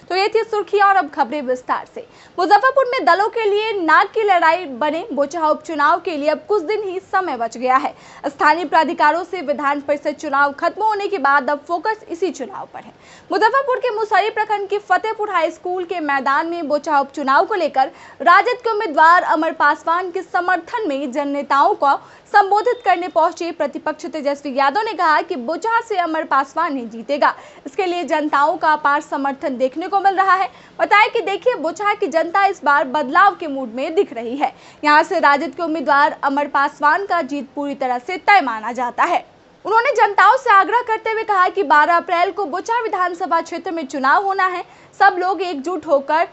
तो ये थी सुर्खियां और अब खबरें विस्तार से। मुजफ्फरपुर में दलों के लिए नाक की लड़ाई बने बोचहा उपचुनाव के लिए अब कुछ दिन ही समय बच गया है। स्थानीय प्राधिकारों से विधान परिषद चुनाव खत्म होने के बाद अब फोकस इसी चुनाव पर है। मुजफ्फरपुर के मुसहरी प्रखंड के फतेहपुर हाई स्कूल के मैदान में बोचहा उपचुनाव को लेकर राजद के उम्मीदवार अमर पासवान के समर्थन में जन नेताओं को संबोधित करने पहुंचे प्रतिपक्ष तेजस्वी यादव ने कहा कि बोचहा से अमर पासवान ही जीतेगा। इसके लिए जनताओं का अपार समर्थन देखने को मिल रहा है। बताया कि देखिए, बोचहा की जनता इस बार बदलाव के मूड में दिख रही है। यहां से राजद के उम्मीदवार अमर पासवान का जीत पूरी तरह से तय माना जाता है। उन्होंने जनताओं से आग्रह करते हुए कहा कि 12 अप्रैल को बोचहा विधानसभा क्षेत्र में चुनाव होना है। सब लोग एकजुट होकर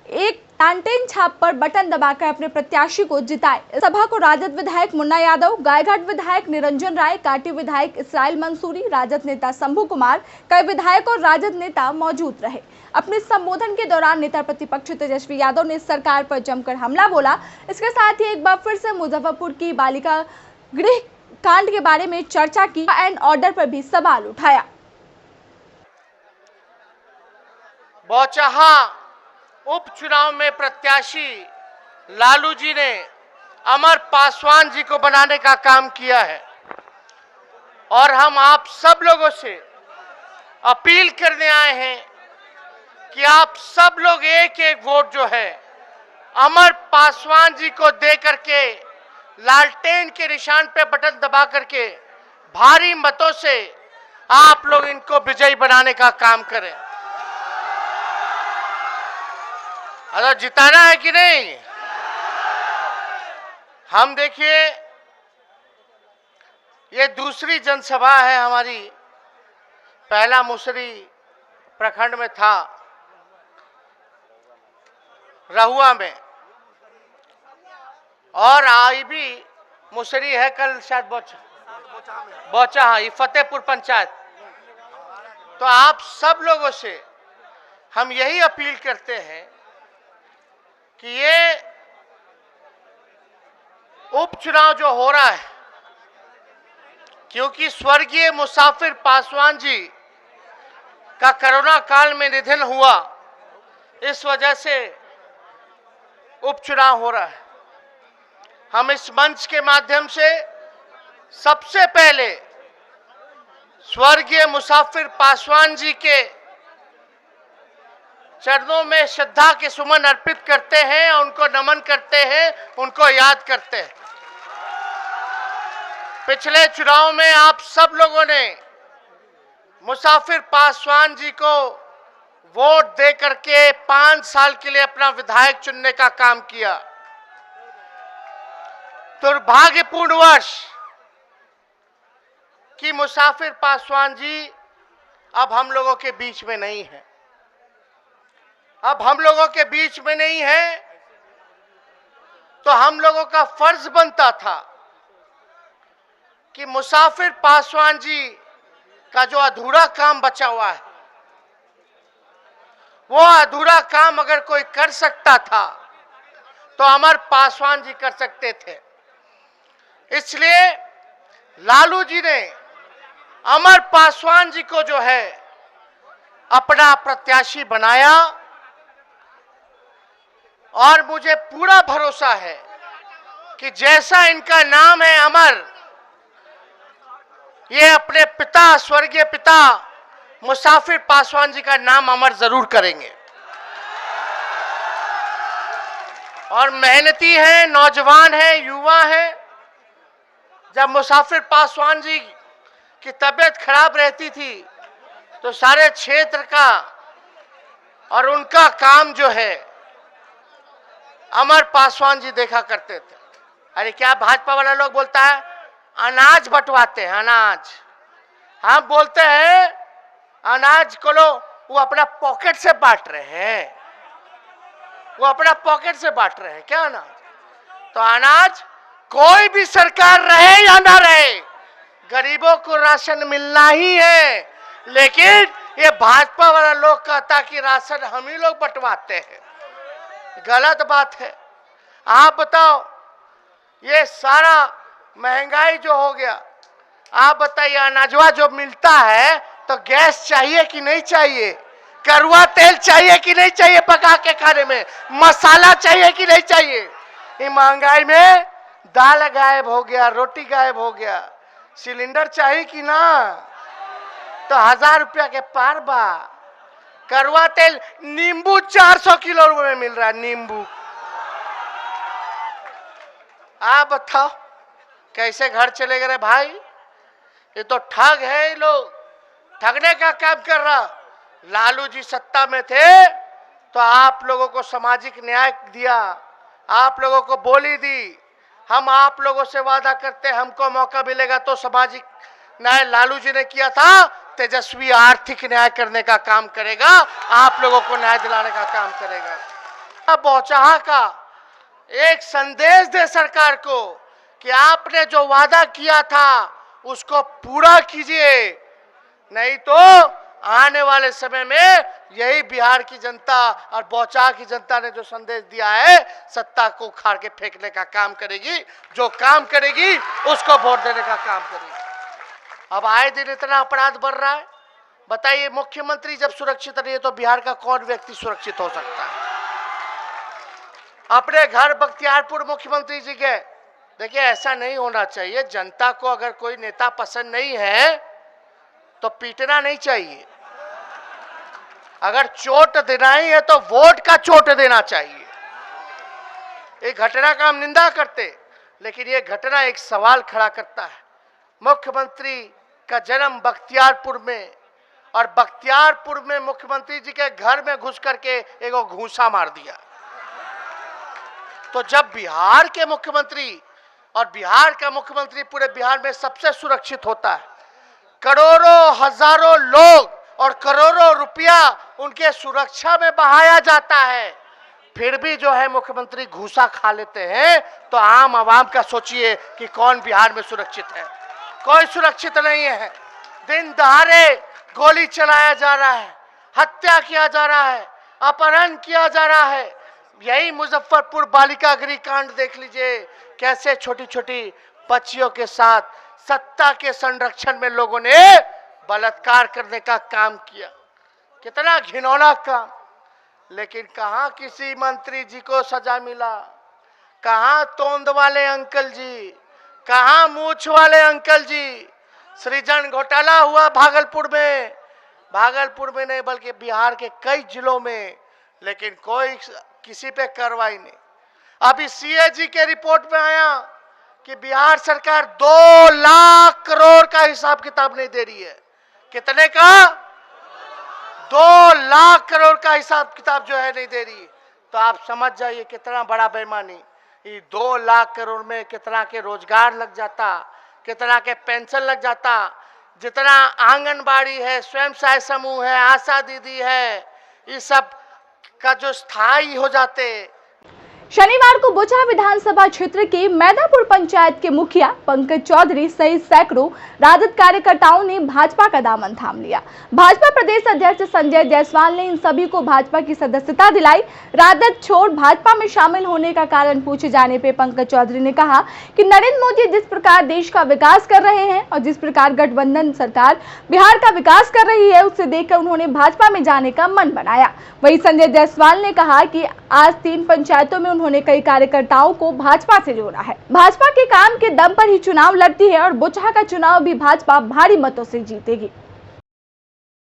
एक एंटीना छाप पर बटन दबाकर अपने प्रत्याशी को जिताए। सभा को राजद विधायक मुन्ना यादव, गायघाट विधायक निरंजन राय, काटी विधायक इसराइल मंसूरी, राजद नेता शंभू कुमार, कई विधायक और राजद नेता मौजूद रहे। अपने संबोधन के दौरान नेता प्रतिपक्ष तेजस्वी यादव ने सरकार पर जमकर हमला बोला। इसके साथ ही एक बार फिर से मुजफ्फरपुर की बालिका गृह कांड के बारे में चर्चा की एंड ऑर्डर पर भी सवाल उठाया। बोचहा उपचुनाव में प्रत्याशी लालू जी ने अमर पासवान जी को बनाने का काम किया है और हम आप सब लोगों से अपील करने आए हैं कि आप सब लोग एक एक वोट जो है अमर पासवान जी को दे करके लालटेन के निशान पे बटन दबा करके भारी मतों से आप लोग इनको विजयी बनाने का काम करें। अरे जिताना है कि नहीं? हम देखिए, ये दूसरी जनसभा है हमारी। पहला मुसहरी प्रखंड में था, रहुआ में, और आई भी मुसहरी है कल शायद बोचहा, ये फतेहपुर पंचायत। तो आप सब लोगों से हम यही अपील करते हैं कि ये उपचुनाव जो हो रहा है, क्योंकि स्वर्गीय मुसाफिर पासवान जी का कोरोना काल में निधन हुआ, इस वजह से उपचुनाव हो रहा है। हम इस मंच के माध्यम से सबसे पहले स्वर्गीय मुसाफिर पासवान जी के चरणों में श्रद्धा के सुमन अर्पित करते हैं, उनको नमन करते हैं, उनको याद करते हैं। पिछले चुनाव में आप सब लोगों ने मुसाफिर पासवान जी को वोट दे करके 5 साल के लिए अपना विधायक चुनने का काम किया। दुर्भाग्यपूर्णवश कि मुसाफिर पासवान जी अब हम लोगों के बीच में नहीं है। अब हम लोगों के बीच में नहीं है, तो हम लोगों का फर्ज बनता था कि मुसाफिर पासवान जी का जो अधूरा काम बचा हुआ है, वो अधूरा काम अगर कोई कर सकता था तो अमर पासवान जी कर सकते थे। इसलिए लालू जी ने अमर पासवान जी को जो है अपना प्रत्याशी बनाया, और मुझे पूरा भरोसा है कि जैसा इनका नाम है अमर, ये अपने पिता, स्वर्गीय पिता मुसाफिर पासवान जी का नाम अमर जरूर करेंगे। और मेहनती हैं, नौजवान हैं, युवा हैं। जब मुसाफिर पासवान जी की तबीयत खराब रहती थी तो सारे क्षेत्र का और उनका काम जो है अमर पासवान जी देखा करते थे। अरे क्या भाजपा वाला लोग बोलता है अनाज बंटवाते हैं, अनाज। हम बोलते हैं अनाज को लो, वो अपना पॉकेट से बांट रहे हैं, वो अपना पॉकेट से बांट रहे हैं क्या अनाज? तो अनाज कोई भी सरकार रहे या ना रहे, गरीबों को राशन मिलना ही है। लेकिन ये भाजपा वाला लोग कहता कि राशन हम ही लोग बंटवाते हैं, गलत बात है। आप बताओ, ये सारा महंगाई जो हो गया, आप बताइए अनाजवा जो मिलता है तो गैस चाहिए कि नहीं चाहिए? कड़वा तेल चाहिए कि नहीं चाहिए पका के खाने में, मसाला चाहिए कि नहीं चाहिए। ये महंगाई में दाल गायब हो गया, रोटी गायब हो गया, सिलेंडर चाहिए कि ना, तो 1000 रुपया के पार बा। कड़वा तेल, नींबू 400 किलो में मिल रहा है, नींबू। आप बताओ कैसे घर चलेगा रे भाई? ये तो ठग है, ये लोग ठगने का काम कर रहा। लालू जी सत्ता में थे तो आप लोगों को सामाजिक न्याय दिया, आप लोगों को बोली दी। हम आप लोगों से वादा करते हमको मौका मिलेगा तो सामाजिक न्याय लालू जी ने किया था, तेजस्वी आर्थिक न्याय करने का काम करेगा, आप लोगों को न्याय दिलाने का काम करेगा। बौचाहा का एक संदेश दे सरकार को कि आपने जो वादा किया था उसको पूरा कीजिए, नहीं तो आने वाले समय में यही बिहार की जनता और बौचाहा की जनता ने जो संदेश दिया है, सत्ता को उखाड़ के फेंकने का काम करेगी। जो काम करेगी उसको वोट देने का काम करेगी। अब आए दिन इतना अपराध बढ़ रहा है, बताइए मुख्यमंत्री जब सुरक्षित नहीं है तो बिहार का कौन व्यक्ति सुरक्षित हो सकता है? अपने घर बख्तियारपुर मुख्यमंत्री जी गए, देखिए ऐसा नहीं होना चाहिए। जनता को अगर कोई नेता पसंद नहीं है तो पीटना नहीं चाहिए, अगर चोट देना ही है तो वोट का चोट देना चाहिए। एक घटना का हम निंदा करते, लेकिन ये घटना एक सवाल खड़ा करता है। मुख्यमंत्री का जन्म बख्तियारपुर में, और बख्तियारपुर में मुख्यमंत्री जी के घर में घुस करके एक घूंसा मार दिया। तो जब बिहार के मुख्यमंत्री, और बिहार का मुख्यमंत्री पूरे बिहार में सबसे सुरक्षित होता है, करोड़ों हजारों लोग और करोड़ों रुपया उनके सुरक्षा में बहाया जाता है, फिर भी जो है मुख्यमंत्री घूसा खा लेते हैं, तो आम आवाम का सोचिए कि कौन बिहार में सुरक्षित है? कोई सुरक्षित नहीं है। दिन दहाड़े गोली चलाया जा रहा है, हत्या किया जा रहा है, अपहरण किया जा रहा है। यही मुजफ्फरपुर बालिका गृह कांड देख लीजिए, कैसे छोटी छोटी बच्चियों के साथ सत्ता के संरक्षण में लोगों ने बलात्कार करने का काम किया। कितना घिनौना काम। लेकिन कहां किसी मंत्री जी को सजा मिला, कहां तोंद वाले अंकल जी, कहां मूछ वाले अंकल जी। सृजन घोटाला हुआ भागलपुर में नहीं बल्कि बिहार के कई जिलों में, लेकिन कोई किसी पे कार्रवाई नहीं। अभी सीएजी के रिपोर्ट में आया कि बिहार सरकार 2 लाख करोड़ का हिसाब किताब नहीं दे रही है। कितने का? 2 लाख करोड़ का हिसाब किताब जो है नहीं दे रही। तो आप समझ जाइए कितना बड़ा बेईमानी। ये 2 लाख करोड़ में कितना के रोजगार लग जाता, कितना के पेंशन लग जाता, जितना आंगनबाड़ी है, स्वयं सहायता समूह है, आशा दीदी है, ये सब का जो स्थायी हो जाते। शनिवार को बोचहा विधानसभा क्षेत्र के मैदापुर पंचायत के मुखिया पंकज चौधरी सहित सैकड़ों राजद कार्यकर्ताओं ने भाजपा का दामन थाम लिया। भाजपा प्रदेश अध्यक्ष संजय जायसवाल ने इन सभी को भाजपा की सदस्यता दिलाई। राजद छोड़ भाजपा में शामिल होने का कारण पूछे जाने पे पंकज चौधरी ने कहा कि नरेंद्र मोदी जिस प्रकार देश का विकास कर रहे हैं और जिस प्रकार गठबंधन सरकार बिहार का विकास कर रही है, उससे देखकर उन्होंने भाजपा में जाने का मन बनाया। वहीं संजय जायसवाल ने कहा कि आज 3 पंचायतों में उन्होंने कई कार्यकर्ताओं को भाजपा से जोड़ा है। भाजपा के काम के दम पर ही चुनाव लड़ती है और बोचहा का चुनाव भी भाजपा भारी मतों से जीतेगी।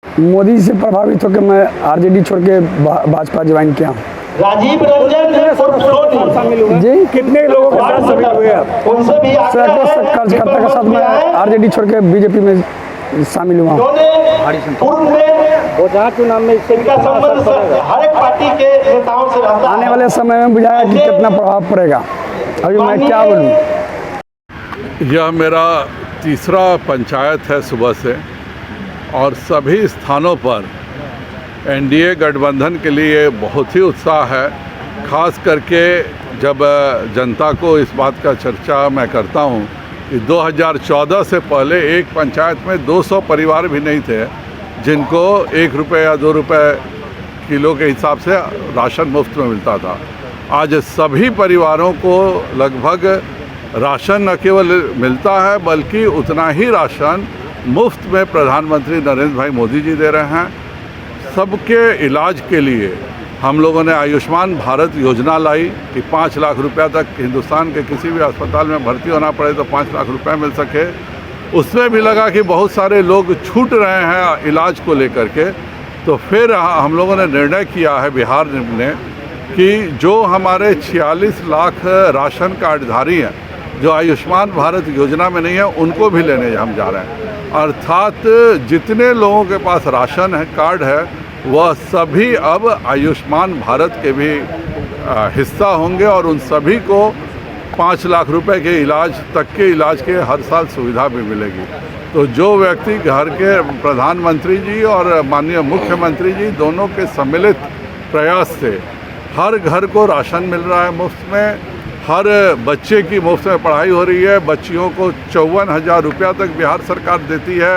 मोदी से प्रभावित होकर मैं आरजेडी छोड़ के भाजपा ज्वाइन किया। राजीव रंजन जी, कितने लोगों के साथ शामिल हुए आप? उनसे भी कार्यकर्ता के साथ मैं आरजेडी छोड़ के बीजेपी में शामिल हुआ। बोचहा चुनाव में इनका संबंध हर एक पार्टी के नेताओं से रहता है। आने वाले समय में बुझाया कि कितना प्रभाव पड़ेगा। अभी मैं क्या बोलूं? यह मेरा तीसरा पंचायत है सुबह से, और सभी स्थानों पर एनडीए गठबंधन के लिए बहुत ही उत्साह है। खास करके जब जनता को इस बात का चर्चा मैं करता हूं कि 2014 से पहले एक पंचायत में 200 परिवार भी नहीं थे जिनको 1 रुपये या 2 रुपये किलो के हिसाब से राशन मुफ्त में मिलता था। आज सभी परिवारों को लगभग राशन न केवल मिलता है बल्कि उतना ही राशन मुफ्त में प्रधानमंत्री नरेंद्र भाई मोदी जी दे रहे हैं। सबके इलाज के लिए हम लोगों ने आयुष्मान भारत योजना लाई कि 5 लाख रुपया तक हिंदुस्तान के किसी भी अस्पताल में भर्ती होना पड़े तो 5 लाख रुपया मिल सके। उसमें भी लगा कि बहुत सारे लोग छूट रहे हैं इलाज को लेकर के, तो फिर हम लोगों ने निर्णय किया है बिहार ने कि जो हमारे 46 लाख राशन कार्डधारी हैं जो आयुष्मान भारत योजना में नहीं है उनको भी लेने हम जा रहे हैं। अर्थात जितने लोगों के पास राशन है कार्ड है वह सभी अब आयुष्मान भारत के भी हिस्सा होंगे और उन सभी को 5 लाख रुपए के इलाज तक के इलाज के हर साल सुविधा भी मिलेगी। तो जो व्यक्ति घर के प्रधानमंत्री जी और माननीय मुख्यमंत्री जी दोनों के सम्मिलित प्रयास से हर घर को राशन मिल रहा है मुफ्त में, हर बच्चे की मुफ्त में पढ़ाई हो रही है, बच्चियों को 54,000 रुपया तक बिहार सरकार देती है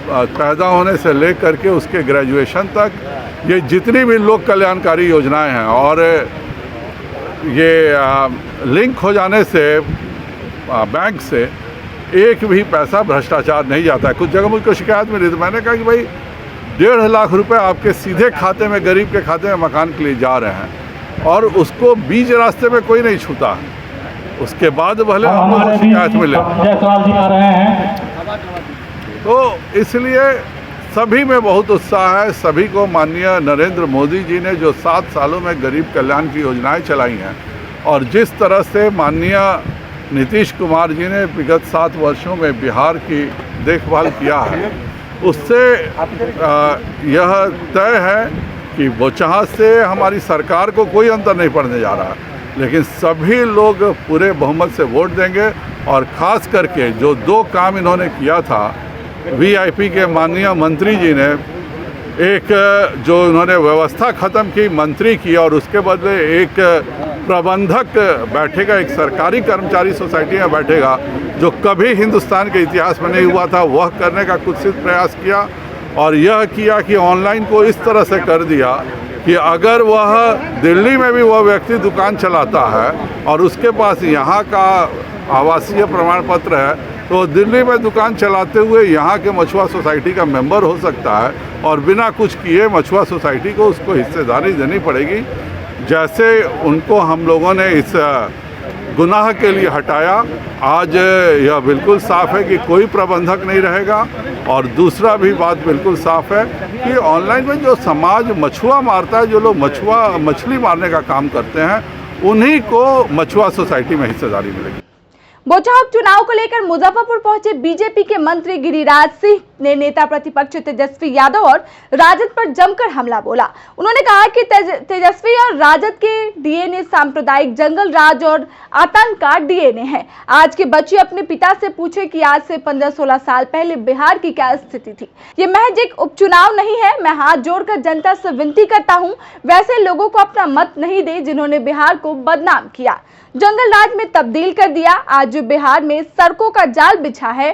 पैदा होने से लेकर के उसके ग्रेजुएशन तक। ये जितनी भी लोक कल्याणकारी योजनाएं हैं और ये लिंक हो जाने से बैंक से एक भी पैसा भ्रष्टाचार नहीं जाता है। कुछ जगह मुझको शिकायत मिली तो मैंने कहा कि भाई 1.5 लाख रुपए आपके सीधे खाते में, गरीब के खाते में मकान के लिए जा रहे हैं और उसको बीच रास्ते में कोई नहीं छूता, उसके बाद भले हमको शिकायत मिले। तो इसलिए सभी में बहुत उत्साह है। सभी को माननीय नरेंद्र मोदी जी ने जो 7 सालों में गरीब कल्याण की योजनाएं चलाई हैं और जिस तरह से माननीय नीतीश कुमार जी ने विगत 7 वर्षों में बिहार की देखभाल किया है, उससे यह तय है कि बोचहा से हमारी सरकार को कोई अंतर नहीं पड़ने जा रहा, लेकिन सभी लोग पूरे बहुमत से वोट देंगे। और ख़ास करके जो 2 काम इन्होंने किया था, वीआईपी के माननीय मंत्री जी ने एक जो उन्होंने व्यवस्था ख़त्म की मंत्री की और उसके बदले एक प्रबंधक बैठेगा, एक सरकारी कर्मचारी सोसाइटी में बैठेगा, जो कभी हिंदुस्तान के इतिहास में नहीं हुआ था, वह करने का कुत्सित प्रयास किया। और यह किया कि ऑनलाइन को इस तरह से कर दिया कि अगर वह दिल्ली में भी वह व्यक्ति दुकान चलाता है और उसके पास यहाँ का आवासीय प्रमाण पत्र है तो दिल्ली में दुकान चलाते हुए यहाँ के मछुआ सोसाइटी का मेंबर हो सकता है और बिना कुछ किए मछुआ सोसाइटी को उसको हिस्सेदारी देनी पड़ेगी। जैसे उनको हम लोगों ने इस गुनाह के लिए हटाया, आज यह बिल्कुल साफ है कि कोई प्रबंधक नहीं रहेगा। और दूसरा भी बात बिल्कुल साफ है कि ऑनलाइन में जो समाज मछुआ मारता है, जो लोग मछली मारने का काम करते हैं, उन्हीं को मछुआ सोसाइटी में हिस्सेदारी मिलेगी। बोचहा उपचुनाव को लेकर मुजफ्फरपुर पहुंचे बीजेपी के मंत्री गिरिराज सिंह ने नेता प्रतिपक्ष तेजस्वी यादव और राजद पर जमकर हमला बोला। उन्होंने कहा कि तेजस्वी और राजद के डीएनए सांप्रदायिक जंगल राज और आतंक का डीएनए है। आज के बच्चे अपने पिता से पूछे कि आज से 15-16 साल पहले बिहार की क्या स्थिति थी। ये महज एक उपचुनाव नहीं है। मैं हाथ जोड़कर जनता से विनती करता हूँ, वैसे लोगों को अपना मत नहीं दे जिन्होंने बिहार को बदनाम किया, जंगल राज में तब्दील कर दिया। आज जो बिहार में सड़कों का जाल बिछा है,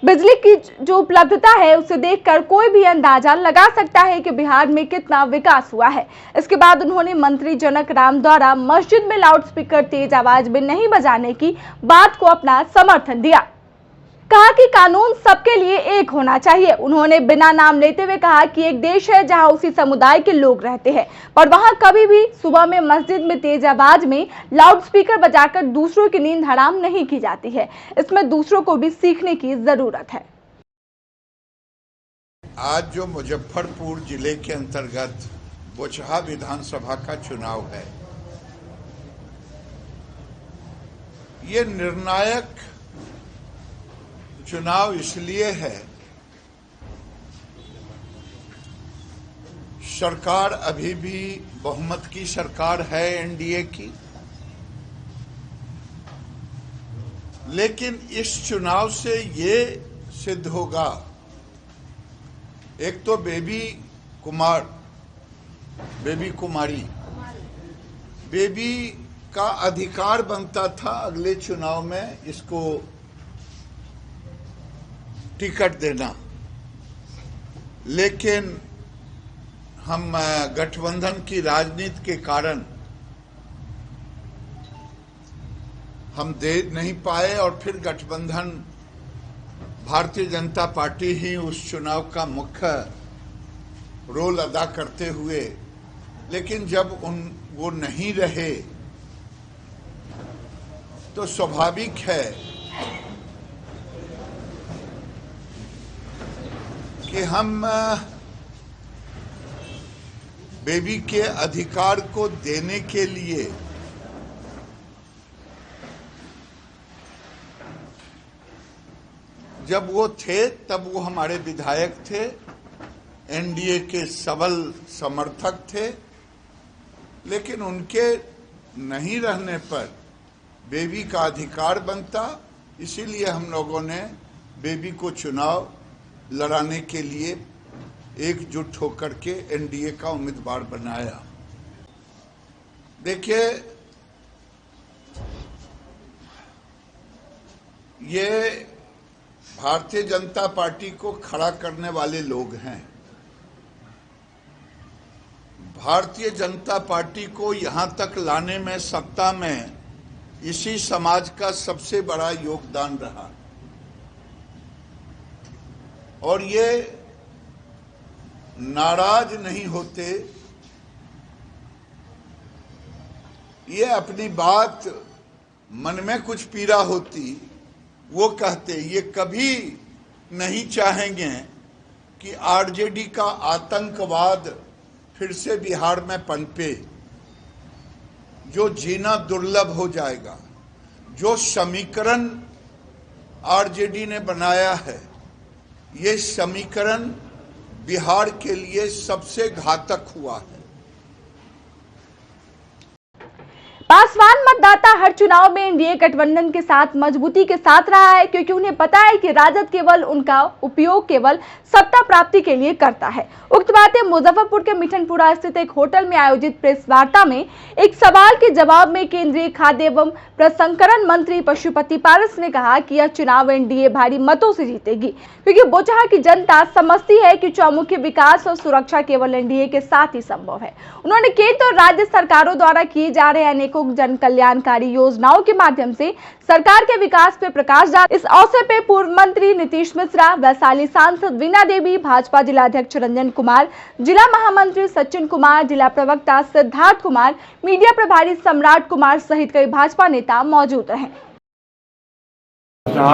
बिजली की जो उपलब्धता है, उसे देखकर कोई भी अंदाजा लगा सकता है कि बिहार में कितना विकास हुआ है। इसके बाद उन्होंने मंत्री जनक राम द्वारा मस्जिद में लाउडस्पीकर तेज आवाज में नहीं बजाने की बात को अपना समर्थन दिया। कहा कि कानून सबके लिए एक होना चाहिए। उन्होंने बिना नाम लेते हुए कहा कि एक देश है जहां उसी समुदाय के लोग रहते हैं, पर वहां कभी भी सुबह में मस्जिद में तेज आवाज में लाउडस्पीकर बजाकर दूसरों की नींद हराम नहीं की जाती है। इसमें दूसरों को भी सीखने की जरूरत है। आज जो मुजफ्फरपुर जिले के अंतर्गत बोचहा विधानसभा का चुनाव है, ये निर्णायक चुनाव इसलिए है, सरकार अभी भी बहुमत की सरकार है एनडीए की, लेकिन इस चुनाव से ये सिद्ध होगा, एक तो बेबी का अधिकार बनता था अगले चुनाव में इसको टिकट देना, लेकिन हम गठबंधन की राजनीति के कारण हम दे नहीं पाए और फिर गठबंधन भारतीय जनता पार्टी ही उस चुनाव का मुख्य रोल अदा करते हुए, लेकिन जब वो नहीं रहे तो स्वाभाविक है कि हम बेबी के अधिकार को देने के लिए जब वो थे तब वो हमारे विधायक थे, एनडीए के सबल समर्थक थे, लेकिन उनके नहीं रहने पर बेबी का अधिकार बनता, इसीलिए हम लोगों ने बेबी को चुनाव लड़ाने के लिए एकजुट होकर के एनडीए का उम्मीदवार बनाया। देखिए, ये भारतीय जनता पार्टी को खड़ा करने वाले लोग हैं। भारतीय जनता पार्टी को यहां तक लाने में, सत्ता में, इसी समाज का सबसे बड़ा योगदान रहा और ये नाराज नहीं होते, ये अपनी बात मन में कुछ पीड़ा होती वो कहते, ये कभी नहीं चाहेंगे कि आरजेडी का आतंकवाद फिर से बिहार में पनपे, जो जीना दुर्लभ हो जाएगा। जो समीकरण आरजेडी ने बनाया है, ये समीकरण बिहार के लिए सबसे घातक हुआ है। पासवान मतदाता हर चुनाव में एनडीए गठबंधन के साथ मजबूती के साथ रहा है, क्योंकि उन्हें पता है कि राजद केवल उनका उपयोग केवल सत्ता प्राप्ति के लिए करता है। उक्त बातें मुजफ्फरपुर के मिठनपुरा स्थित एक होटल में आयोजित प्रेस वार्ता में एक सवाल के जवाब में केंद्रीय खाद्य एवं प्रसंस्करण मंत्री पशुपति पारस ने कहा कि यह चुनाव एनडीए भारी मतों से जीतेगी, क्योंकि बोचहा की जनता समझती है कि चौमुखी विकास और सुरक्षा केवल एनडीए के साथ ही संभव है। उन्होंने केंद्र और राज्य सरकारों द्वारा किए जा रहे अनेकों जन कल्याणकारी योजनाओं के माध्यम से सरकार के विकास पे प्रकाश डाला। इस अवसर पे पूर्व मंत्री नीतीश मिश्रा, वैशाली सांसद वीणा देवी, भाजपा जिलाध्यक्ष रंजन कुमार, जिला महामंत्री सचिन कुमार, जिला प्रवक्ता सिद्धार्थ कुमार, मीडिया प्रभारी सम्राट कुमार सहित कई भाजपा नेता मौजूद रहे।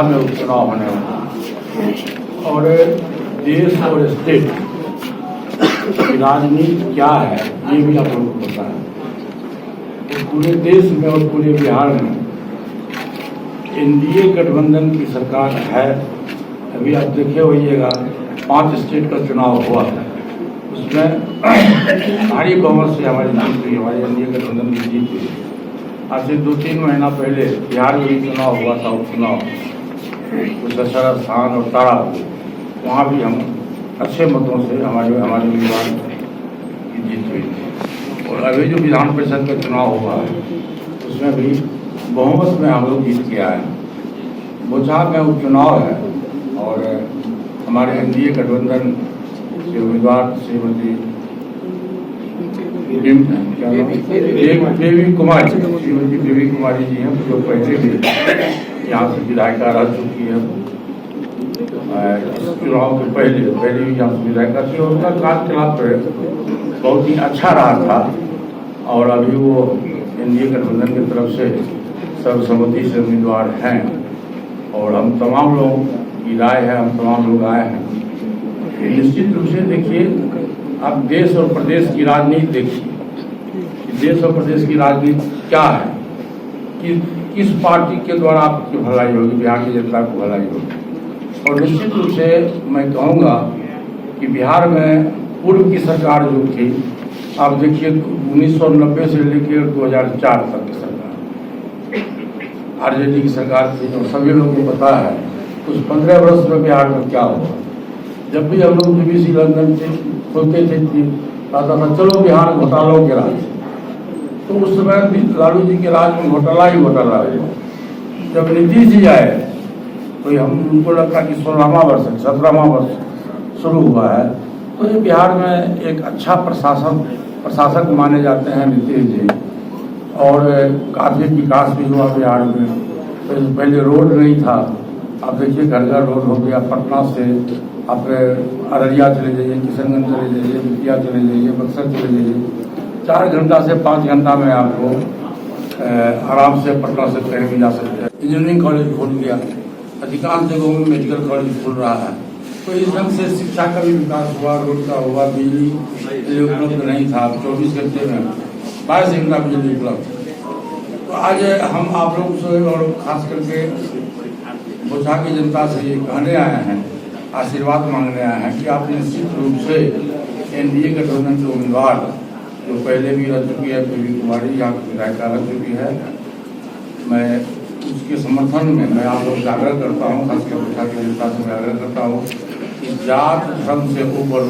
में उपचुनाव होने वाला और देश और स्टेट की राजनीति क्या है ये भी आप लोगों को पता है। पूरे देश में और पूरे बिहार में एनडीए गठबंधन की सरकार है। अभी आप देखे होइएगा 5 स्टेट का चुनाव हुआ है, उसमें भारी बहुमत से हमारी जीत हुई, हमारी एनडीए गठबंधन की जीत हुई। आज से 2-3 महीना पहले बिहार में भी चुनाव हुआ था, उपचुनाव दशहरा स्थान और तारापुर, वहाँ भी हम अच्छे मतों से हमारे उम्मीदवार की जीत हुई थी। और अभी जो विधान परिषद का चुनाव हुआ है उसमें भी बहुमत में हम लोग जीत के आए हैं। बोचहा में उपचुनाव है और हमारे एनडीए गठबंधन के उम्मीदवार श्रीमती देवी कुमारी जी हैं, जो पहले भी यहाँ से विधायिका रह चुकी है। चुनाव के पहले भी यहाँ से विधायिका थी और उनका कार्यकलाप बहुत ही अच्छा रहा था और अभी वो एनडीए गठबंधन की तरफ से सर्वसम्मति से उम्मीदवार हैं और हम तमाम लोगों की राय है, हम तमाम लोग आए हैं। निश्चित रूप से देखिए, आप देश और प्रदेश की राजनीति देखिए, देश और प्रदेश की राजनीति क्या है, कि किस पार्टी के द्वारा आपकी भलाई होगी, बिहार की जनता को भलाई होगी। और निश्चित रूप से मैं कहूँगा कि बिहार में पूर्व की सरकार जो थी, आप देखिए 1990 से लेकर 2004 तक की सरकार आरजेडी की सरकार थी और सभी लोगों को पता है उस 15 वर्ष में बिहार में क्या हुआ। जब भी हम लोग बीबीसी लंदन से सुनते थे कहता था चलो बिहार घोटालों के राज, तो उस समय लालू जी के राज में घोटाला ही घोटाला है। जब नीतीश जी आए तो हम उनको लगता कि 16वां वर्ष 17वां वर्ष शुरू हुआ है। तो ये बिहार में एक अच्छा प्रशासक माने जाते हैं नीतीश जी और काफ़ी विकास भी हुआ बिहार में। तो पहले रोड नहीं था, अब देखिए घर घर रोड हो गया। पटना से आप अररिया चले जाइए, किशनगंज चले जाइए, बेतिया चले जाइए, बक्सर चले जाइए, 4 घंटा से 5 घंटा में आपको आराम से पटना से ट्रेन में जा सकते हैं। इंजीनियरिंग कॉलेज खोल गया, अधिकांश जगहों में मेडिकल कॉलेज खुल रहा है। तो इस ढंग से शिक्षा का भी विकास हुआ, रोड का हुआ, बिजली उपलब्ध नहीं था, 24 घंटे में 22 घंटा बिजली उपलब्ध। तो आज हम आप लोग से और खास करके बोचहा की जनता से ये कहने आए हैं, आशीर्वाद मांगने आए हैं कि आप निश्चित रूप से एनडीए गठबंधन के उम्मीदवार जो पहले भी रह चुकी है, पीवी कुमारी यहाँ विधायिका रह चुकी है, मैं उसके समर्थन में मैं आप लोग से आग्रह करता हूँ, खासकर बोचहा की जनता से मैं आग्रह करता हूँ कि जात धर्म से ऊपर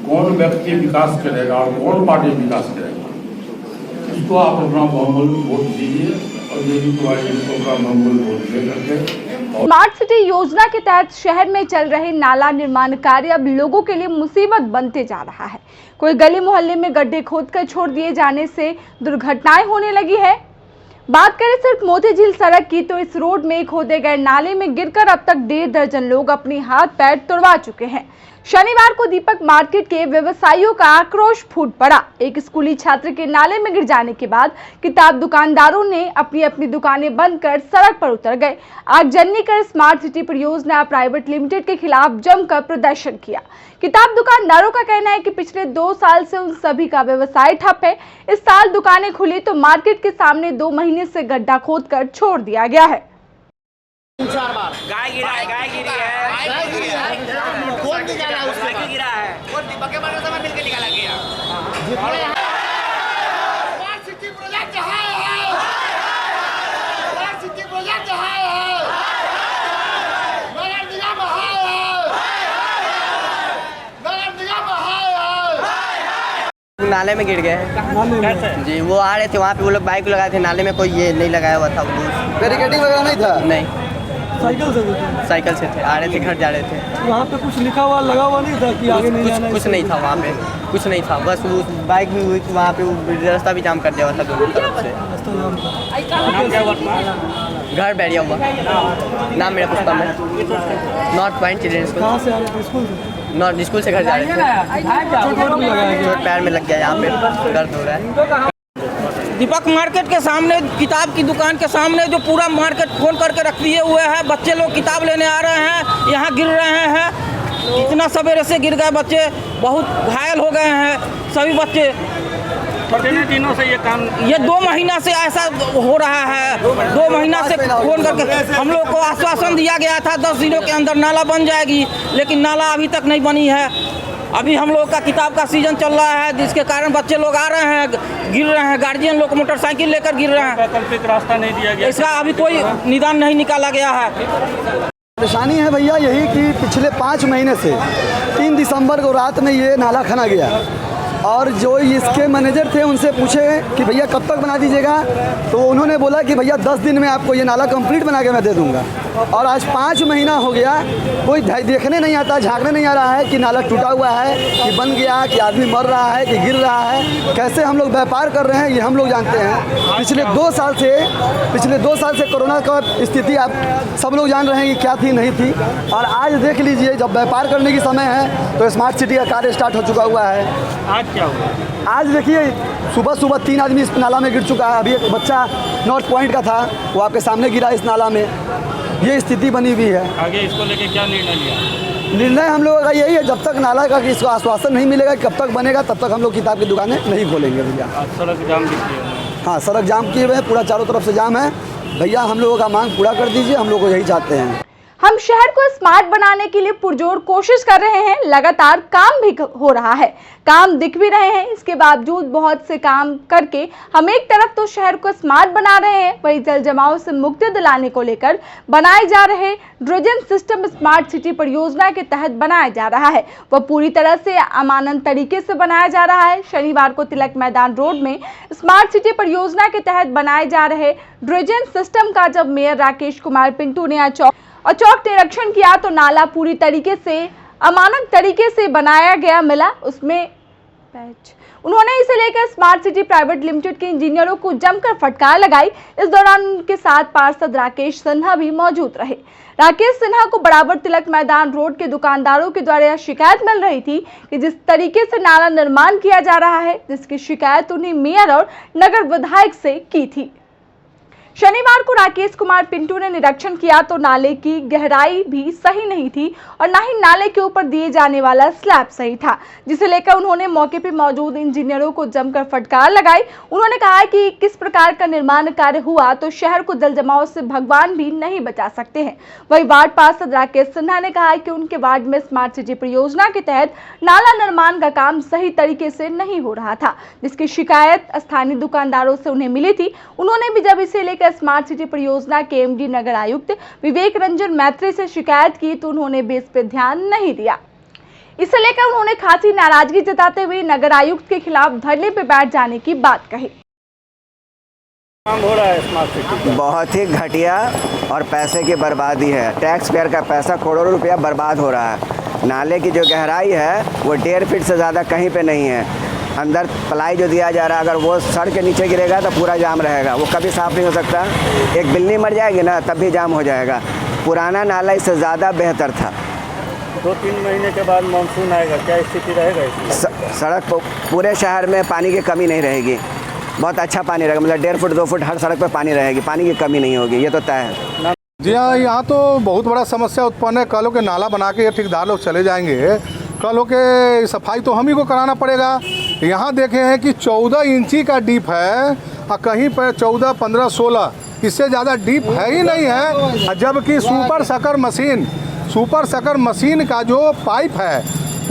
कौन व्यक्ति विकास करेगा और कौन पार्टी विकास करेगा, इसको आप अपना बहुमूल्य वोट दीजिए और देवी कुमारी इसको अपना बहुमूल्य वोट दे करके। स्मार्ट सिटी योजना के तहत शहर में चल रहे नाला निर्माण कार्य अब लोगों के लिए मुसीबत बनते जा रहा है। कोई गली मोहल्ले में गड्ढे खोदकर छोड़ दिए जाने से दुर्घटनाएं होने लगी है। बात करें सिर्फ मोती झील सड़क की तो इस रोड में खोदे गए नाले में गिरकर अब तक 1.5 दर्जन लोग अपने हाथ पैर तुड़वा चुके हैं। शनिवार को दीपक मार्केट के व्यवसायियों का आक्रोश फूट पड़ा। एक स्कूली छात्र के नाले में गिर जाने के बाद किताब दुकानदारों ने अपनी अपनी दुकानें बंद कर सड़क पर उतर गए। आगजनी कर स्मार्ट सिटी परियोजना प्राइवेट लिमिटेड के खिलाफ जमकर प्रदर्शन किया। किताब दुकानदारों का कहना है कि पिछले 2 साल से उन सभी का व्यवसाय ठप है। इस साल दुकानें खुली तो मार्केट के सामने 2 महीने से गड्ढा खोदकर छोड़ दिया गया है। गाय गिरी है कौन निकाला उसको गिरा है कौन दीपक के मारे से मिलकर निकाला गया स्मार्ट सिटी प्रोजेक्ट है स्मार्ट सिटी प्रोजेक्ट है नगर निगम है नाले में गिर गए हैं जी। वो आ रहे थे वहाँ पे, वो लोग बाइक लगाए थे, नाले में कोई ये नहीं लगाया हुआ था, बैरिकेडिंग वगैरह नहीं था? नहीं, साइकिल से थे, आ रहे थे, घर जा रहे थे। वहाँ पे कुछ लिखा हुआ लगा हुआ नहीं था कि आगे नहीं जाना? कुछ नहीं था वहाँ पे, कुछ नहीं था, बस वो बाइक भी हुई थी वहाँ पे, रास्ता भी जाम कर दिया हुआ था दोनों तरफ से। घर बैरिया हुआ, नाम मेरा पुष्पम है, नॉर्थ पॉइंट चिल्ड्रेन स्कूल। कहाँ से आ रहे थे? स्कूल से? नॉर्थ स्कूल से घर जा रहे थे। पैर में लग गया, यहाँ पे दर्द हो रहा है। दीपक मार्केट के सामने, किताब की दुकान के सामने जो पूरा मार्केट खोल करके रख दिए हुए हैं, बच्चे लोग किताब लेने आ रहे हैं, यहाँ गिर रहे हैं। इतना सवेरे से गिर गए बच्चे, बहुत घायल हो गए हैं सभी बच्चे। कितने दिनों से ये काम? ये 2 महीना से ऐसा हो रहा है। 2 महीना से फोन करके हम लोग को आश्वासन दिया गया था 10 दिनों के अंदर नाला बन जाएगी, लेकिन नाला अभी तक नहीं बनी है। अभी हम लोग का किताब का सीजन चल रहा है, जिसके कारण बच्चे लोग आ रहे हैं, गिर रहे हैं, गार्जियन लोग मोटरसाइकिल लेकर गिर रहे हैं। वैकल्पिक रास्ता नहीं दिया गया, इसका अभी कोई निदान नहीं निकाला गया है। परेशानी है भैया यही कि पिछले 5 महीने से 3 दिसंबर को रात में ये नाला खना गया, और जो इसके मैनेजर थे उनसे पूछे कि भैया कब तक बना दीजिएगा, तो उन्होंने बोला कि भैया 10 दिन में आपको ये नाला कंप्लीट बना के मैं दे दूंगा। और आज 5 महीना हो गया, कोई देखने नहीं आता, झांकने नहीं आ रहा है कि नाला टूटा हुआ है, कि बन गया, कि आदमी मर रहा है, कि गिर रहा है। कैसे हम लोग व्यापार कर रहे हैं ये हम लोग जानते हैं। पिछले 2 साल से कोरोना का स्थिति आप सब लोग जान रहे हैं कि क्या थी नहीं थी, और आज देख लीजिए जब व्यापार करने की समय है तो स्मार्ट सिटी का कार्य स्टार्ट हो चुका हुआ है। आज क्या हुआ? आज देखिए सुबह 3 आदमी इस नाला में गिर चुका है। अभी एक बच्चा नॉर्थ पॉइंट का था, वो आपके सामने गिरा इस नाला में। ये स्थिति बनी हुई है। आगे इसको लेके क्या निर्णय लिया? निर्णय हम लोगों का यही है, जब तक नाला का इसको आश्वासन नहीं मिलेगा कब तक बनेगा, तब तक हम लोग किताब की दुकानें नहीं खोलेंगे भैया। सड़क जाम की है? हाँ, सड़क जाम किए हुए हैं, पूरा चारों तरफ से जाम है भैया। हम लोगों का मांग पूरा कर दीजिए, हम लोग को यही चाहते हैं। हम शहर को स्मार्ट बनाने के लिए पुरजोर कोशिश कर रहे हैं, लगातार काम भी हो रहा है, काम दिख भी रहे हैं। इसके बावजूद बहुत से काम करके हम एक तरफ तो शहर को स्मार्ट बना रहे हैं, वहीं जल जमाव से मुक्ति दिलाने को लेकर बनाए जा रहे ड्रेनेज सिस्टम स्मार्ट सिटी परियोजना के तहत बनाया जा रहा है, वह पूरी तरह से अमानक तरीके से बनाया जा रहा है। शनिवार को तिलक मैदान रोड में स्मार्ट सिटी परियोजना के तहत बनाए जा रहे ड्रेनेज सिस्टम का जब मेयर राकेश कुमार पिंटू ने चौक निरीक्षण किया तो नाला पूरी तरीके से अमानक तरीके से बनाया गया मिला। उसमें उन्होंने इसे लेकर स्मार्ट सिटी प्राइवेट लिमिटेड के इंजीनियरों को जमकर फटकार लगाई। इस दौरान उनके साथ पार्षद राकेश सिन्हा भी मौजूद रहे। राकेश सिन्हा को बराबर तिलक मैदान रोड के दुकानदारों के द्वारा यह शिकायत मिल रही थी कि जिस तरीके से नाला निर्माण किया जा रहा है, जिसकी शिकायत उन्हें मेयर और नगर विधायक से की थी। शनिवार को राकेश कुमार पिंटू ने निरीक्षण किया तो नाले की गहराई भी सही नहीं थी और न ही नाले के ऊपर दिए जाने वाला स्लैब सही था, जिसे लेकर उन्होंने मौके पर मौजूद इंजीनियरों को जमकर फटकार लगाई। उन्होंने कहा कि किस प्रकार का निर्माण कार्य हुआ तो शहर को जल जमाव से भगवान भी नहीं बचा सकते हैं। वही वार्ड पार्षद राकेश सिन्हा ने कहा कि उनके वार्ड में स्मार्ट सिटी परियोजना के तहत नाला निर्माण का काम सही तरीके से नहीं हो रहा था, जिसकी शिकायत स्थानीय दुकानदारों से उन्हें मिली थी। उन्होंने भी जब इसे लेकर स्मार्ट सिटी परियोजना के एमडी नगर आयुक्त विवेक रंजन मैत्री से शिकायत की तो उन्होंने भी इस पर ध्यान नहीं दिया। इसे लेकर उन्होंने खासी नाराजगी जताते हुए नगर आयुक्त के खिलाफ धरने पर बैठ जाने की बात कही। काम हो रहा है स्मार्ट सिटी, बहुत ही घटिया और पैसे की बर्बादी है। टैक्स पेयर का पैसा करोड़ों रुपया बर्बाद हो रहा है। नाले की जो गहराई है वो 1.5 फीट से ज़्यादा कहीं पे नहीं है। अंदर प्लाई जो दिया जा रहा है, अगर वो सड़ के नीचे गिरेगा तो पूरा जाम रहेगा, वो कभी साफ़ नहीं हो सकता। एक बिल्ली मर जाएगी ना तब भी जाम हो जाएगा। पुराना नाला इससे ज़्यादा बेहतर था। 2-3 महीने के बाद मानसून आएगा, क्या स्थिति रहेगा इसकी? सड़क पूरे शहर में पानी की कमी नहीं रहेगी, बहुत अच्छा पानी रहेगा। मतलब 1.5 फुट 2 फुट हर सड़क पर पानी रहेगी, पानी की कमी नहीं होगी, ये तो तय है। जी हाँ, यहाँ तो बहुत बड़ा समस्या उत्पन्न है। कल के नाला बना के ये ठेकेदार लोग चले जाएंगे, कल के सफाई तो हम ही को कराना पड़ेगा। यहाँ देखे हैं कि 14 इंची का डीप है और कहीं पर 14, 15, 16 इससे ज़्यादा डीप है ही नहीं है। जबकि सुपर सकर मशीन का जो पाइप है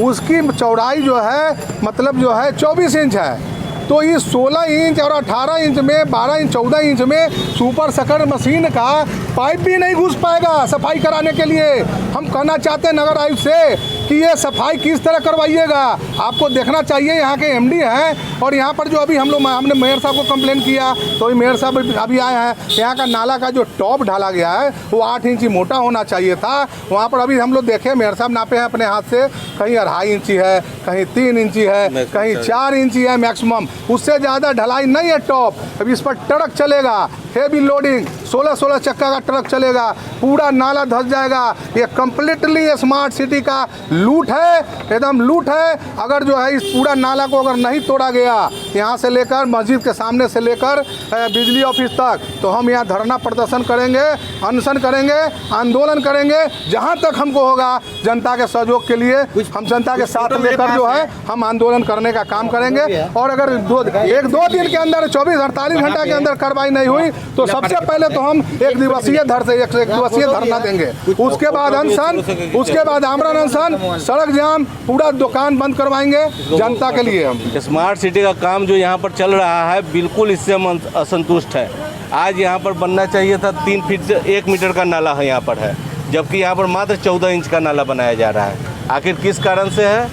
उसकी चौड़ाई जो है मतलब जो है 24 इंच है। तो ये 16 इंच और 18 इंच में 12 इंच 14 इंच में सुपर सकर मशीन का पाइप भी नहीं घुस पाएगा सफाई कराने के लिए। हम कहना चाहते हैं नगर आयुक्त से कि ये सफाई किस तरह करवाइएगा। आपको देखना चाहिए, यहाँ के एमडी हैं और यहाँ पर जो अभी हमने मेयर साहब को कंप्लेन किया तो मेयर साहब अभी आए हैं। यहाँ का नाला का जो टॉप ढाला गया है वो 8 इंची मोटा होना चाहिए था। वहाँ पर अभी हम लोग देखे, मेयर साहब नापे हैं अपने हाथ से, कहीं 2.5 इंची है, कहीं 3 इंची है, कहीं 4 इंची है मैक्सिमम, उससे ज़्यादा ढलाई नहीं है टॉप। अभी इस पर ट्रक चलेगा, हेवी लोडिंग 16 चक्का का ट्रक चलेगा, पूरा नाला धंस जाएगा। ये कम्प्लीटली स्मार्ट सिटी का लूट है, एकदम लूट है। अगर जो है इस पूरा नाला को अगर नहीं तोड़ा गया, यहाँ से लेकर मस्जिद के सामने से लेकर बिजली ऑफिस तक, तो हम यहाँ धरना प्रदर्शन करेंगे, अनशन करेंगे, आंदोलन करेंगे, जहाँ तक हमको होगा। जनता के सहयोग के लिए हम जनता के साथ लेकर जो है हम आंदोलन करने का काम करेंगे। और अगर 1-2 दिन के अंदर 24-48 घंटा के अंदर कार्रवाई नहीं हुई तो सबसे पहले तो हम एक दिवसीय धरना देंगे। उसके बाद अनशन, उसके बाद आमरण अनशन, सड़क जाम, पूरा दुकान बंद करवाएंगे जनता के लिए। हम स्मार्ट सिटी का काम जो यहाँ पर चल रहा है बिल्कुल इससे हम असंतुष्ट है। आज यहाँ पर बनना चाहिए था 3 फीट से 1 मीटर का नाला है यहाँ पर है, जबकि यहाँ पर मात्र 14 इंच का नाला बनाया जा रहा है। आखिर किस कारण से है?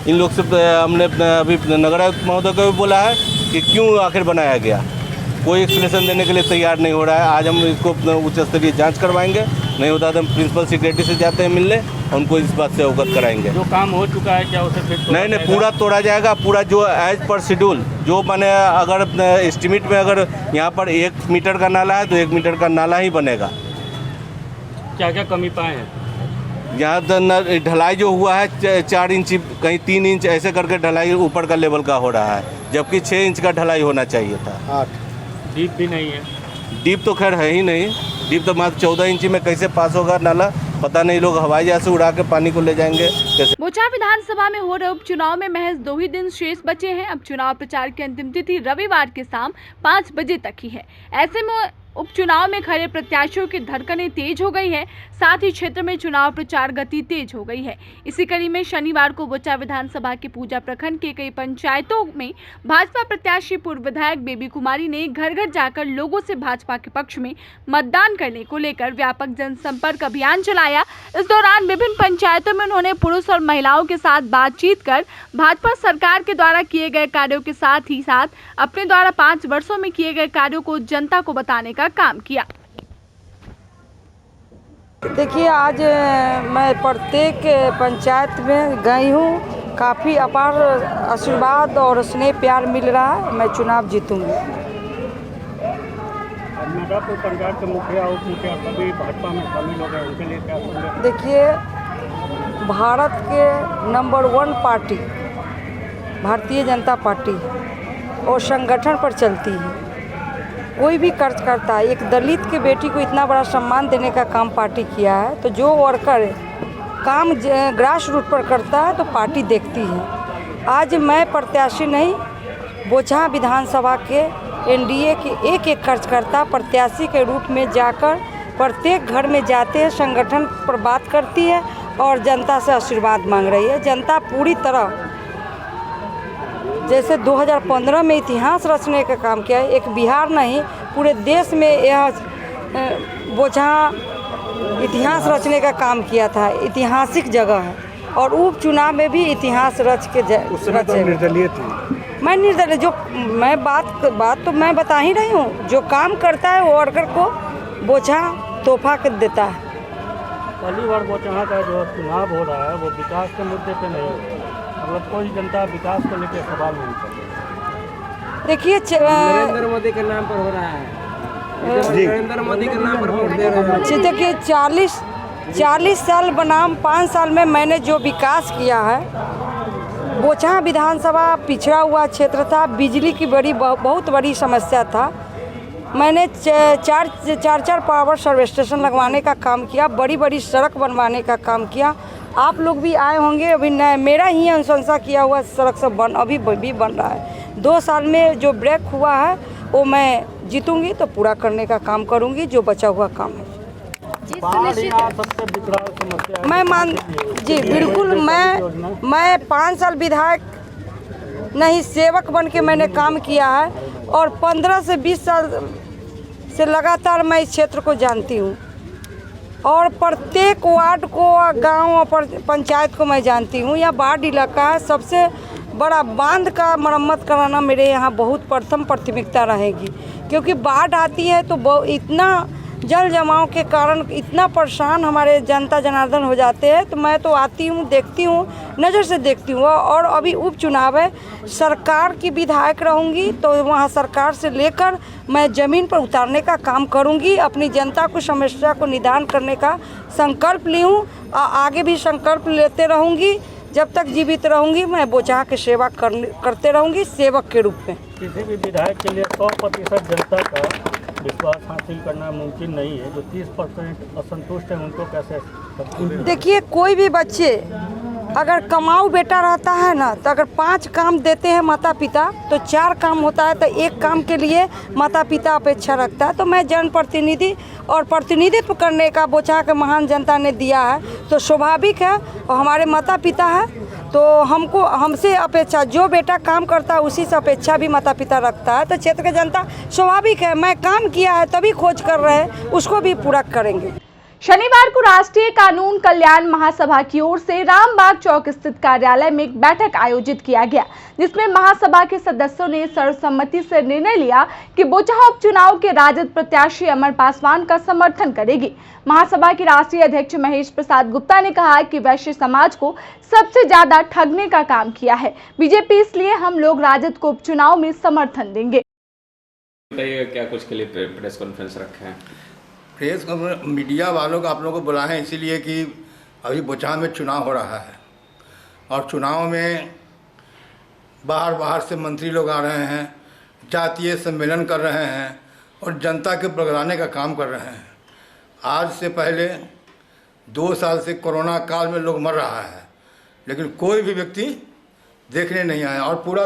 इन लोग से हमने अभी नगर आयुक्त महोदय को भी बोला है कि क्यों आखिर बनाया गया, कोई एक्सप्लेनेशन देने के लिए तैयार नहीं हो रहा है। आज हम इसको उच्च स्तरीय जांच करवाएंगे, नहीं होता तो हम प्रिंसिपल सेक्रेटरी से जाते हैं मिलने, उनको इस बात से अवगत कराएंगे। जो काम हो चुका है क्या उसे फिर नहीं, पूरा तोड़ा जाएगा। पूरा जो एज पर शेड्यूल जो बने, अगर एस्टिमेट में अगर यहाँ पर 1 मीटर का नाला है तो 1 मीटर का नाला ही बनेगा। क्या क्या कमी पाए हैं? यहाँ ढलाई जो हुआ है 4 इंच, कहीं 3 इंच ऐसे करके ढलाई ऊपर का लेवल का हो रहा है, जबकि 6 इंच का ढलाई होना चाहिए था। डीप भी नहीं है। डीप तो खैर है ही नहीं, डीप तो मात्र 14 इंची में कैसे पास होगा नाला, पता नहीं। लोग हवाई जहाज से उड़ा के पानी को ले जाएंगे कैसे। बोचा विधानसभा में हो रहे उपचुनाव में महज 2 ही दिन शेष बचे हैं। अब चुनाव प्रचार की अंतिम तिथि रविवार के शाम 5 बजे तक ही है। ऐसे में उपचुनाव में खड़े प्रत्याशियों की धड़कनें तेज हो गई है, साथ ही क्षेत्र में चुनाव प्रचार गति तेज हो गई है। इसी कड़ी में शनिवार को बोचा विधानसभा के पूजा प्रखंड के कई पंचायतों में भाजपा प्रत्याशी पूर्व विधायक बेबी कुमारी ने घर घर जाकर लोगों से भाजपा के पक्ष में मतदान करने को लेकर व्यापक जनसंपर्क अभियान चलाया। इस दौरान विभिन्न पंचायतों में उन्होंने पुरुष और महिलाओं के साथ बातचीत कर भाजपा सरकार के द्वारा किए गए कार्यों के साथ ही अपने द्वारा 5 वर्षों में किए गए कार्यों को जनता को बताने का काम किया। देखिए, आज मैं प्रत्येक पंचायत में गई हूँ, काफ़ी अपार आशीर्वाद और स्नेह प्यार मिल रहा है। मैं चुनाव जीतूंगी। मिर्जापुर पंचायत के मुखिया उप मुखिया सभी भाजपा में शामिल हो गए, उनके लिए क्या संदेश? देखिए, भारत के number 1 party Bharatiya Janata party और संगठन पर चलती है। कोई भी कर्ज करता है, एक दलित के बेटी को इतना बड़ा सम्मान देने का काम पार्टी किया है, तो जो वर्कर काम ग्रास रूट पर करता है तो पार्टी देखती है। आज मैं प्रत्याशी नहीं, बोचहा विधानसभा के एनडीए के एक कार्यकर्ता प्रत्याशी के रूप में जाकर प्रत्येक घर में जाते हैं, संगठन पर बात करती है और जनता से आशीर्वाद मांग रही है। जनता पूरी तरह जैसे 2015 में इतिहास रचने का काम किया है, एक बिहार नहीं पूरे देश में यह बोचहा इतिहास रचने का काम किया था। ऐतिहासिक जगह है और उपचुनाव में भी इतिहास रच के निर्दलीय थी। मैं निर्दलीय, जो मैं बात तो मैं बता ही रही हूँ। जो काम करता है वो वर्कर को बोचहा तोहफा कर देता है। पहली बार बोचहा का जो चुनाव हो रहा है वो विकास के मुद्दे पे नहीं, मतलब कोई जनता विकास को लेकर सवाल नहीं कर रही। देखिए, नरेंद्र मोदी के नाम पर हो रहा है। नरेंद्र मोदी के नाम पर वोट दे रहे हैं। देखिए, 40 साल बनाम 5 साल में मैंने जो विकास किया है, बोचहा विधानसभा पिछड़ा हुआ क्षेत्र था, बिजली की बहुत बड़ी समस्या था। मैंने चार पावर सर्व स्टेशन लगवाने का काम किया, बड़ी सड़क बनवाने का काम किया। आप लोग भी आए होंगे, अभी मेरा ही अनुशंसा किया हुआ सड़क सब अभी भी बन रहा है। 2 साल में जो ब्रेक हुआ है वो मैं जीतूंगी तो पूरा करने का काम करूंगी, जो बचा हुआ काम है। जी बिल्कुल, मैं 5 साल विधायक नहीं सेवक बन के मैंने काम किया है और 15 से 20 साल से लगातार मैं इस क्षेत्र को जानती हूँ और प्रत्येक वार्ड को, गांव और पंचायत को मैं जानती हूँ। यह बाढ़ इलाका है, सबसे बड़ा बांध का मरम्मत कराना मेरे यहाँ बहुत प्रथम प्राथमिकता रहेगी, क्योंकि बाढ़ आती है तो इतना जल जमाव के कारण इतना परेशान हमारे जनता जनार्दन हो जाते हैं। तो मैं तो आती हूँ, देखती हूँ, नज़र से देखती हूँ। और अभी उपचुनाव है, सरकार की विधायक रहूँगी तो वहाँ सरकार से लेकर मैं ज़मीन पर उतारने का काम करूँगी। अपनी जनता को समस्या को निदान करने का संकल्प ली हूँ, आगे भी संकल्प लेते रहूँगी। जब तक जीवित रहूँगी मैं बोचहा की सेवा करते रहूँगी सेवक के रूप में। किसी भी विधायक के लिए 100% जनता का विश्वास हासिल करना मुमकिन नहीं है। जो 30% असंतुष्ट हैं उनको कैसे? देखिए, कोई भी बच्चे अगर कमाऊ बेटा रहता है ना, तो अगर 5 काम देते हैं माता पिता तो 4 काम होता है, तो 1 काम के लिए माता पिता अपेक्षा रखता है। तो मैं जनप्रतिनिधि और प्रतिनिधित्व करने का बोचहा के महान जनता ने दिया है तो स्वाभाविक है, और हमारे माता पिता है तो हमसे अपेक्षा, जो बेटा काम करता है उसी से अपेक्षा भी माता पिता रखता है। तो क्षेत्र की जनता स्वाभाविक है, मैं काम किया है तभी खोज कर रहे हैं, उसको भी पूरा करेंगे। शनिवार को राष्ट्रीय कानून कल्याण महासभा की ओर से रामबाग चौक स्थित कार्यालय में एक बैठक आयोजित किया गया, जिसमें महासभा के सदस्यों ने सर्वसम्मति से निर्णय लिया कि बोचहा उपचुनाव के राजद प्रत्याशी अमर पासवान का समर्थन करेगी। महासभा के राष्ट्रीय अध्यक्ष महेश प्रसाद गुप्ता ने कहा कि वैश्य समाज को सबसे ज्यादा ठगने का काम किया है बीजेपी, इसलिए हम लोग राजद को उपचुनाव में समर्थन देंगे। क्या कुछ के लिए प्रेस कॉन्फ्रेंस रखे हैं? प्रेस मीडिया वालों को आप लोगों को बुलाए हैं इसीलिए कि अभी बोचहा में चुनाव हो रहा है और चुनाव में बाहर से मंत्री लोग आ रहे हैं, जातीय सम्मेलन कर रहे हैं और जनता के बगलाने का काम कर रहे हैं। आज से पहले 2 साल से कोरोना काल में लोग मर रहा है, लेकिन कोई भी व्यक्ति देखने नहीं आया और पूरा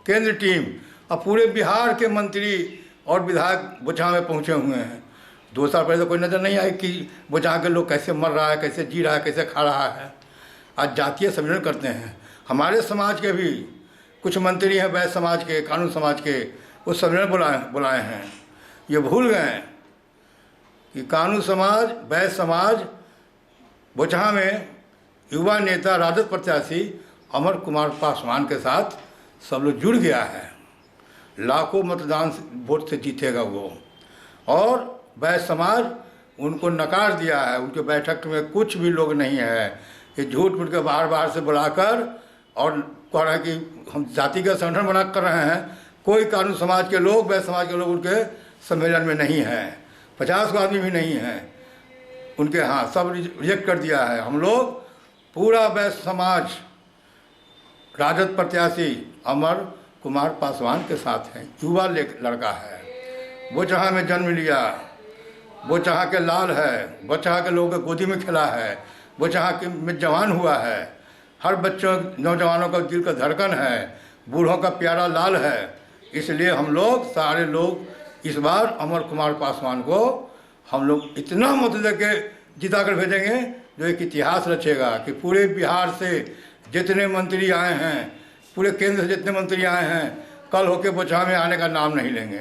केंद्र टीम और पूरे बिहार के मंत्री और विधायक बोचहा में पहुँचे हुए हैं। 2 साल पहले तो कोई नज़र नहीं आई कि बोचहा के लोग कैसे मर रहा है, कैसे जी रहा है, कैसे खा रहा है। आज जातीय सम्मेलन करते हैं। हमारे समाज के भी कुछ मंत्री हैं, वैश्य समाज के, कानून समाज के, वो सम्मेलन बुलाए हैं। ये भूल गए कि कानून समाज, वैश्य समाज बोचहा में युवा नेता राजद प्रत्याशी अमर कुमार पासवान के साथ सब लोग जुड़ गया है। लाखों मतदान वोट से जीतेगा वो, और वैश्य समाज उनको नकार दिया है। उनके बैठक में कुछ भी लोग नहीं है। ये झूठ मूठ के बाहर से बुलाकर और कह रहे हैं कि हम जातिगत संगठन बना कर रहे हैं। कोई कानून समाज के लोग, वैश्य समाज के लोग उनके सम्मेलन में नहीं हैं, 50 आदमी भी नहीं हैं उनके, हाँ सब रिजेक्ट कर दिया है। हम लोग पूरा वैश्य समाज राजद प्रत्याशी अमर कुमार पासवान के साथ हैं। युवा लड़का है, वो जहाँ में जन्म लिया, वो जहाँ के लाल है, वो जहाँ के लोगों के गोदी में खेला है, वो जहाँ के में जवान हुआ है, हर बच्चों नौजवानों का दिल का धड़कन है, बूढ़ों का प्यारा लाल है। इसलिए हम लोग सारे लोग इस बार अमर कुमार पासवान को हम लोग इतना मत देके जिता कर भेजेंगे जो एक इतिहास रचेगा कि पूरे बिहार से जितने मंत्री आए हैं, पूरे केंद्र से जितने मंत्री आए हैं, कल होके बोचहा में आने का नाम नहीं लेंगे।